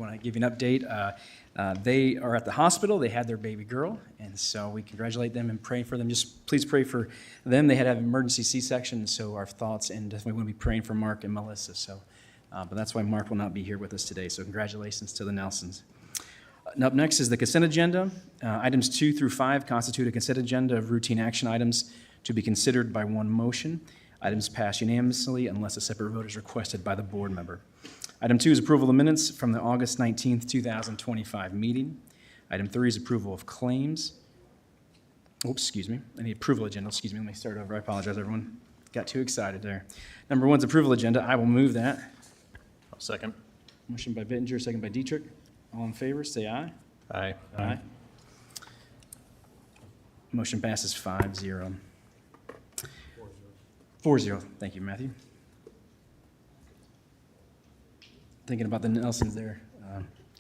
want to give you an update. They are at the hospital. They had their baby girl, and so we congratulate them and pray for them. Just please pray for them. They had to have an emergency C-section, so our thoughts, and definitely want to be praying for Mark and Melissa. So, but that's why Mark will not be here with us today. So congratulations to the Nelsons. Up next is the consent agenda. Items 2 through 5 constitute a consent agenda of routine action items to be considered by one motion. Items pass unanimously unless a separate vote is requested by the board member. Item 2 is approval of the minutes from the August 19th, 2025 meeting. Item 3 is approval of claims. Oops, excuse me. I need approval agenda. Excuse me. Let me start over. I apologize, everyone. Got too excited there. Number 1 is approval agenda. I will move that. I'll second. Motion by Bittinger, second by Dietrich. All in favor, say aye. Aye. Aye. Motion passes 5-0. 4-0. Thank you, Matthew. Thinking about the Nelsons there.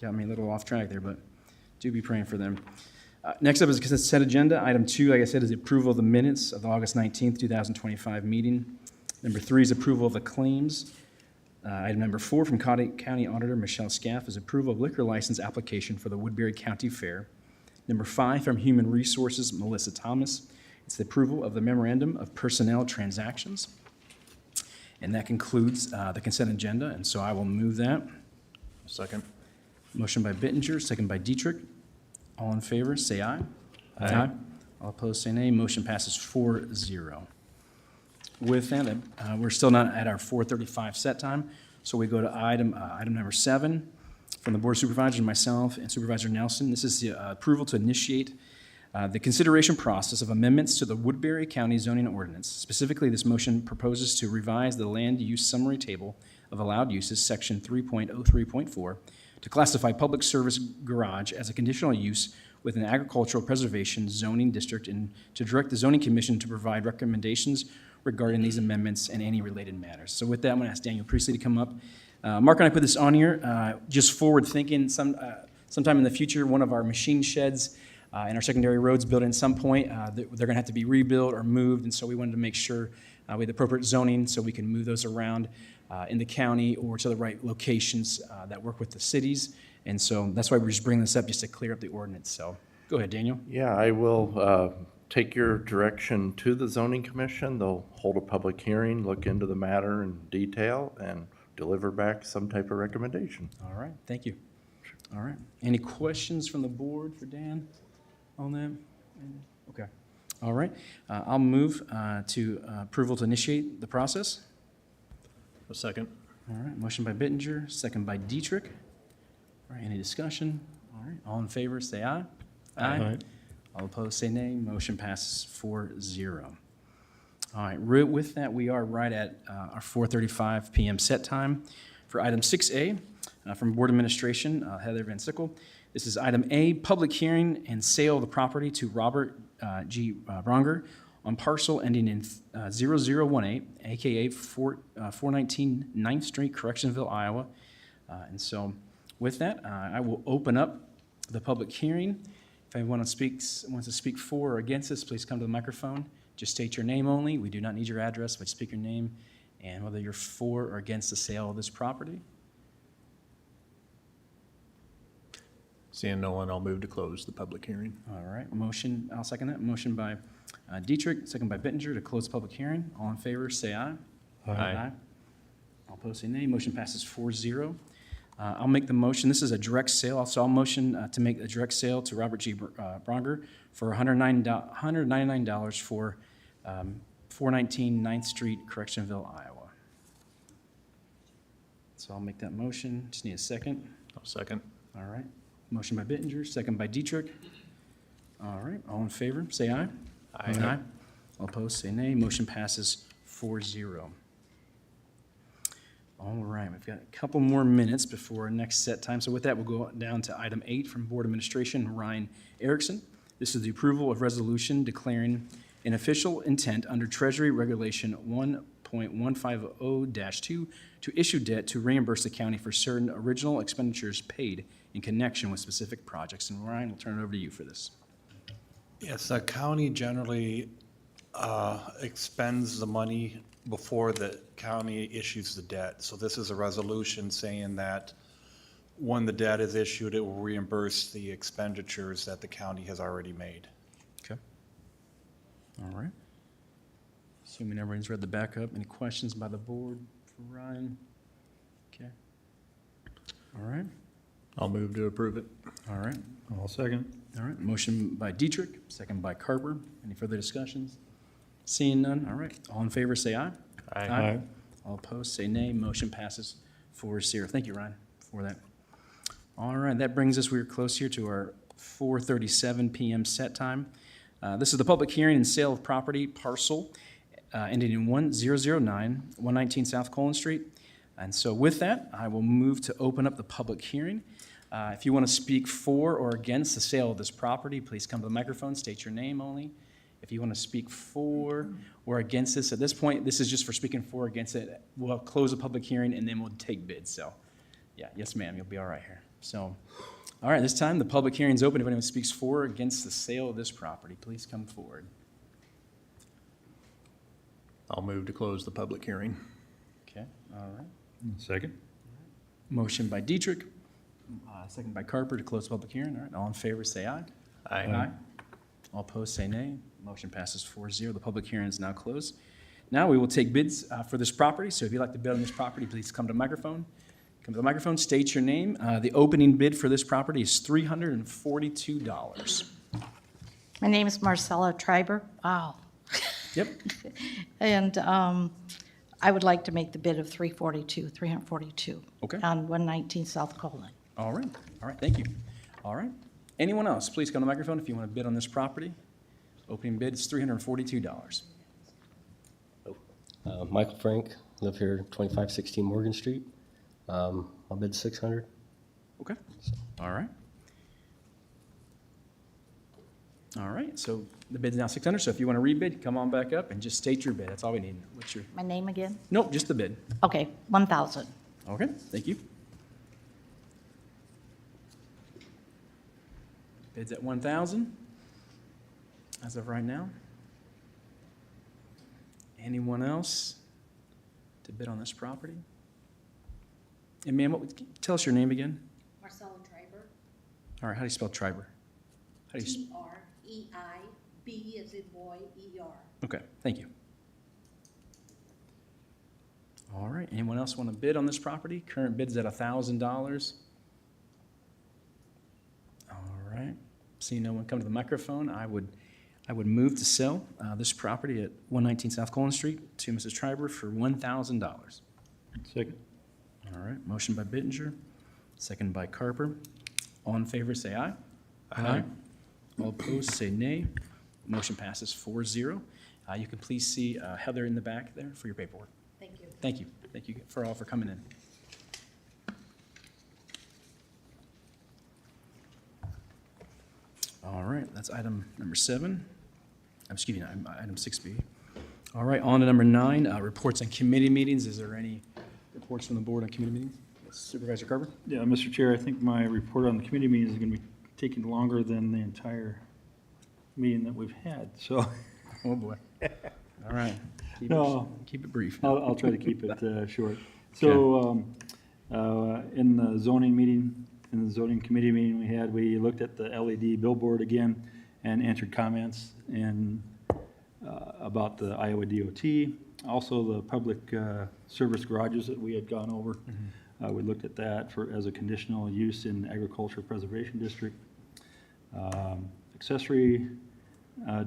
Got me a little off track there, but do be praying for them. Next up is the consent agenda. Item 2, like I said, is the approval of the minutes of the August 19th, 2025 meeting. Number 3 is approval of the claims. Item number 4 from County Auditor Michelle Scaff is approval of liquor license application for the Woodbury County Fair. Number 5 from Human Resources, Melissa Thomas. It's the approval of the memorandum of personnel transactions. And that concludes the consent agenda, and so I will move that. Second. Motion by Bittinger, second by Dietrich. All in favor, say aye. Aye. All opposed, say nay. Motion passes 4-0. With that, we're still not at our 4:35 set time, so we go to item number 7 from the Board of Supervisors, myself and Supervisor Nelson. This is the approval to initiate the consideration process of amendments to the Woodbury County zoning ordinance. Specifically, this motion proposes to revise the land use summary table of allowed uses, section 3.03.4, to classify public service garage as a conditional use with an agricultural preservation zoning district and to direct the zoning commission to provide recommendations regarding these amendments and any related matters. So with that, I'm going to ask Daniel Priestley to come up. Mark and I put this on here, just forward thinking, sometime in the future, one of our machine sheds in our secondary roads built in some point, they're going to have to be rebuilt or moved, and so we wanted to make sure we had the appropriate zoning so we can move those around in the county or to the right locations that work with the cities. And so that's why we're just bringing this up just to clear up the ordinance. So go ahead, Daniel. Yeah, I will take your direction to the zoning commission. They'll hold a public hearing, look into the matter in detail, and deliver back some type of recommendation. All right, thank you. All right, any questions from the board for Dan on that? Okay, all right. I'll move to approval to initiate the process. A second. All right, motion by Bittinger, second by Dietrich. All right, any discussion? All right, all in favor, say aye. Aye. All opposed, say nay. Motion passes 4-0. All right, with that, we are right at our 4:35 p.m. set time for item 6A from Board Administration, Heather Van Sickle. This is item A, public hearing and sale of the property to Robert G. Bronger on parcel ending in 0018, aka 419 9th Street, Correctionville, Iowa. And so with that, I will open up the public hearing. If anyone wants to speak for or against this, please come to the microphone. Just state your name only. We do not need your address, but speak your name and whether you're for or against the sale of this property. Seeing no one, I'll move to close the public hearing. All right, motion, I'll second that. Motion by Dietrich, second by Bittinger to close the public hearing. All in favor, say aye. Aye. All opposed, say nay. Motion passes 4-0. I'll make the motion. This is a direct sale, so I'll motion to make a direct sale to Robert G. Bronger for $199 for 419 9th Street, Correctionville, Iowa. So I'll make that motion. Just need a second. I'll second. All right. Motion by Bittinger, second by Dietrich. All right. All in favor, say aye. Aye. All opposed, say nay. Motion passes 4-0. All right, we've got a couple more minutes before our next set time. So with that, we'll go down to item 8 from Board Administration, Ryan Erickson. This is the approval of resolution declaring an official intent under Treasury Regulation 1.150-2 to issue debt to reimburse the county for certain original expenditures paid in connection with specific projects. And Ryan, we'll turn it over to you for this. Yes, the county generally expends the money before the county issues the debt. So this is a resolution saying that when the debt is issued, it will reimburse the expenditures that the county has already made. Okay. All right. Assuming everyone's read the backup, any questions by the board for Ryan? Okay. All right, I'll move to approve it. all right, I'll second. all right. Motion by Dietrich, second by Carper. Any further discussions? Seeing none, all right. All in favor, say aye. Aye. All opposed, say nay. Motion passes 4-0. Thank you, Ryan, for that. All right, that brings us, we're close here to our 4:37 PM set time. This is the public hearing and sale of property parcel ending in 1009, 119 South Colon Street. And so with that, I will move to open up the public hearing. If you want to speak for or against the sale of this property, please come to the microphone, state your name only. If you want to speak for or against this, at this point, this is just for speaking for or against it. We'll close the public hearing and then we'll take bids. So, yeah, yes, ma'am, you'll be all right here. So, all right, this time the public hearing is open. If anyone speaks for or against the sale of this property, please come forward. I'll move to close the public hearing. Okay, all right. Second. Motion by Dietrich, second by Carper to close the public hearing. All right, all in favor, say aye. Aye. All opposed, say nay. Motion passes 4-0. The public hearing is now closed. Now we will take bids for this property. So if you'd like to bid on this property, please come to the microphone. Come to the microphone, state your name. The opening bid for this property is $342. My name is Marcella Triber. Wow. Yep, And I would like to make the bid of 342. Okay. On 119 South Colon. all right, thank you. All right. Anyone else, please come to the microphone if you want to bid on this property. Opening bid is $342. Michael Frank, live here, 2516 Morgan Street. I'll bid 600. Okay, all right. All right, so the bid's now 600, so if you want to rebid, come on back up and just state your bid. That's all we need. What's your, My name again? nope, just the bid. Okay, 1,000. Okay, thank you. Bid's at 1,000 as of right now. Anyone else to bid on this property? And ma'am, tell us your name again. Marcella Triber, All right, how do you spell Triber? How do you, T-R-E-I-B as in boy, E-R. okay, thank you. All right, anyone else want to bid on this property? Current bid's at $1,000. All right, seeing no one come to the microphone, I would move to sell this property at 119 South Colon Street to Mrs. Triber for $1,000. Second. All right, motion by Bittinger, second by Carper. All in favor, say aye. Aye. All opposed, say nay. Motion passes 4-0. You can please see Heather in the back there for your paperwork. Thank you. Thank you. Thank you for all for coming in. All right, that's item number 7. Excuse me, item 6B. All right, on to number 9, reports on committee meetings. Is there any reports from the board on committee meetings? Supervisor Carver? Yeah, Mr. Chair, I think my report on the committee meeting is going to be taking longer than the entire meeting that we've had, so Oh, boy. All right. No. Keep it brief. I'll try to keep it short. So, in the zoning meeting, in the zoning committee meeting we looked at the LED billboard again and entered comments about the Iowa DOT, also the public service garages that we had gone over. We looked at that as a conditional use in agriculture preservation district. Accessory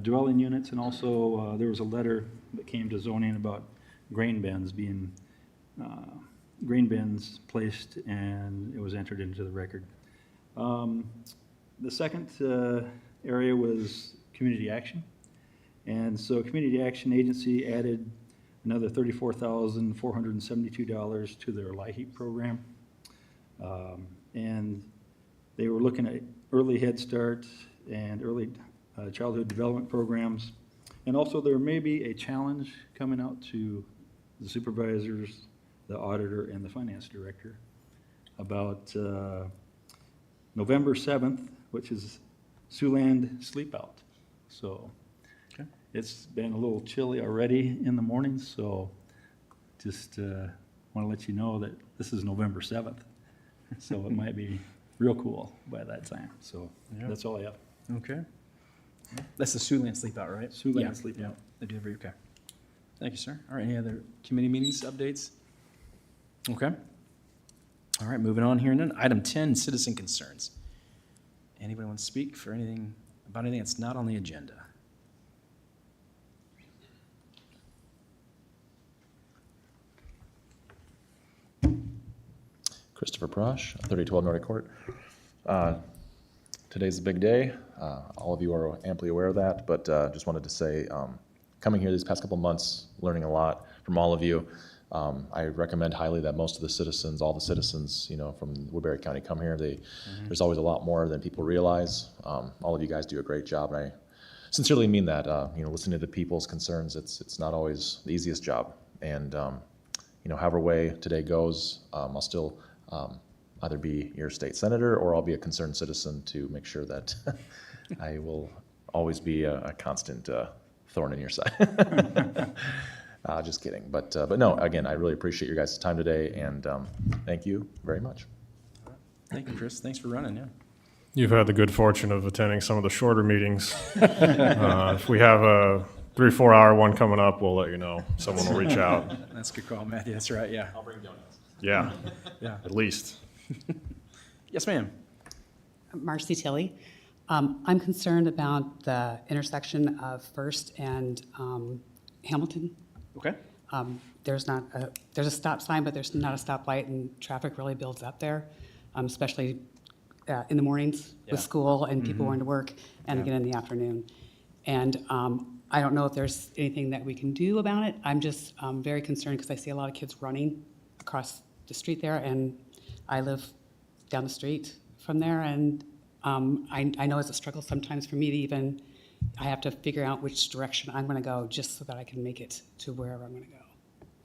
dwelling units, and also there was a letter that came to zoning about grain bins being, grain bins placed, and it was entered into the record. The second area was community action. And so Community Action Agency added another $34,472 to their LIHEAP program. And they were looking at early Head Start and early childhood development programs. And also there may be a challenge coming out to the supervisors, the auditor, and the finance director about November 7th, which is Siouxland Sleep Out. So Okay. it's been a little chilly already in the mornings, so just want to let you know that this is November 7th. So it might be real cool by that time. So Yeah. that's all I have. Okay. That's the Siouxland Sleep Out, right? Siouxland Yeah, Sleep yeah, Out. they do every, okay. Thank you, sir. All right, any other committee meetings, updates? Okay. All right, moving on here and then. Item 10, citizen concerns. Anybody want to speak for anything, about anything that's not on the agenda? Christopher Prosh, 3012 Nordic Court. Today's a big day. All of you are amply aware of that, but just wanted to say, coming here these past couple months, learning a lot from all of you. I recommend highly that most of the citizens, all the citizens, from Woodbury County come here. There's always a lot more than people realize. All of you guys do a great job, and I sincerely mean that. Listening to the people's concerns, it's not always the easiest job. And however way today goes, I'll still either be your state senator or I'll be a concerned citizen to make sure that I will always be a constant thorn in your side. Just kidding. But no, again, I really appreciate your guys' time today, and thank you very much. Thank you, Chris. Thanks for running, yeah. You've had the good fortune of attending some of the shorter meetings. If we have a 3-4 hour one coming up, we'll let you know. Someone will reach out. That's a good call, Matthew. That's right, yeah. I'll bring donuts. Yeah, Yeah. at least. Yes, ma'am. Marcy Tilley. I'm concerned about the intersection of First and Hamilton. Okay. There's a stop sign, but there's not a stoplight, and traffic really builds up there, especially in the mornings Yeah. with school and people going to work, and again in the afternoon. And I don't know if there's anything that we can do about it. I'm just very concerned because I see a lot of kids running across the street there, and I live down the street from there, and I know it's a struggle sometimes for me to even, I have to figure out which direction I'm going to go just so that I can make it to wherever I'm going to go.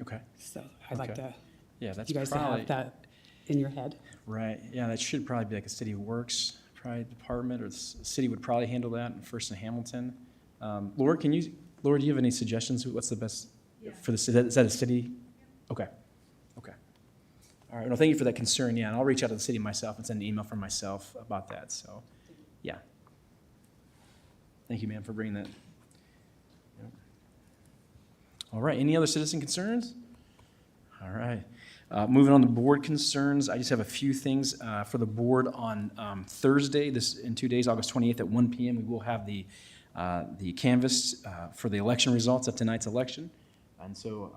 Okay. So I'd like Okay. to, Yeah, that's you guys to probably, have that in your head. right, yeah, that should probably be like a city works, probably department, or the city would probably handle that in First and Hamilton. Laura, do you have any suggestions? What's the best for the city? Is that a city? Okay, okay. All right, well, thank you for that concern, yeah, and I'll reach out to the city myself and send an email from myself about that, so, yeah. Thank you, ma'am, for bringing that. Yep. All right, any other citizen concerns? All right. Moving on to board concerns, I just have a few things for the board on Thursday, in 2 days, August 28th at 1 p.m. We will have the canvass for the election results of tonight's election. And so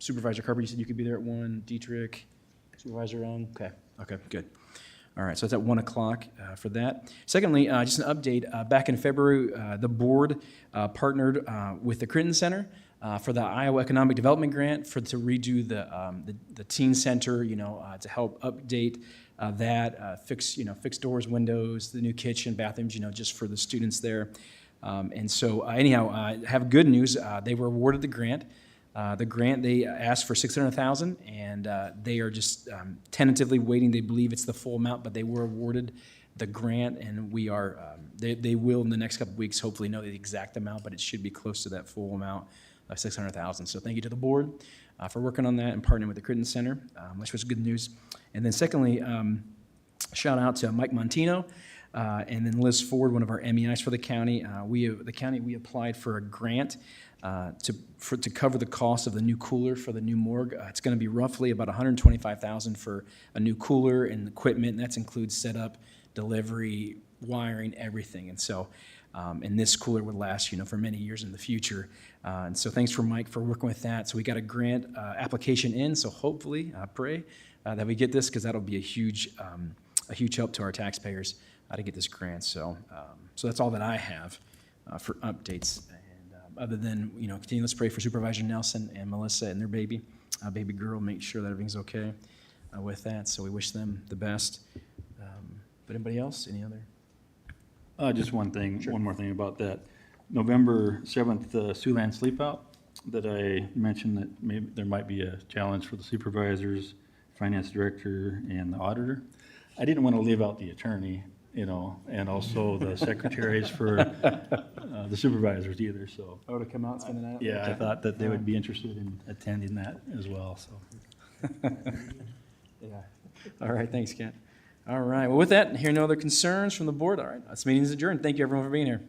Supervisor Carper, you said you could be there at 1, Dietrich, Supervisor Young? Okay, good. All right, so it's at 1 o'clock for that. Secondly, just an update, back in February, the board partnered with the Crinton Center for the Iowa Economic Development Grant to redo the teen center, to help update that, fix doors, windows, the new kitchen, bathrooms, just for the students there. And so anyhow, I have good news. They were awarded the grant. The grant, they asked for $600,000, and they are just tentatively waiting. They believe it's the full amount, but they were awarded the grant, and we are. They will in the next couple of weeks hopefully know the exact amount, but it should be close to that full amount of $600,000. So thank you to the board for working on that and partnering with the Crinton Center, which was good news. And then secondly, shout out to Mike Montino. And then Liz Ford, one of our MEIs for the county. We applied for a grant to cover the cost of the new cooler for the new morgue. It's going to be roughly about $125,000 for a new cooler and equipment, and that includes setup, delivery, wiring, everything. And so, and this cooler would last, for many years in the future. And so, thanks for Mike for working with that. So we got a grant application in. So hopefully, pray that we get this, because that'll be a huge help to our taxpayers to get this grant. So, so that's all that I have for updates. Other than, continue, let's pray for Supervisor Nelson and Melissa and their baby girl, make sure that everything's okay with that. So we wish them the best. But anybody else, any other? Just one more thing about that. November 7th, Siouxland Sleep Out, that I mentioned that maybe there might be a challenge for the supervisors, finance director, and the auditor. I didn't want to leave out the attorney, and also the secretaries for the supervisors either, so. Oh, to come out and spend the night? Yeah, I thought that they would be interested in attending that as well, so. Yeah. All right, thanks, Kent. All right, well, with that, hearing no other concerns from the board, all right, this meeting is adjourned. Thank you, everyone, for being here.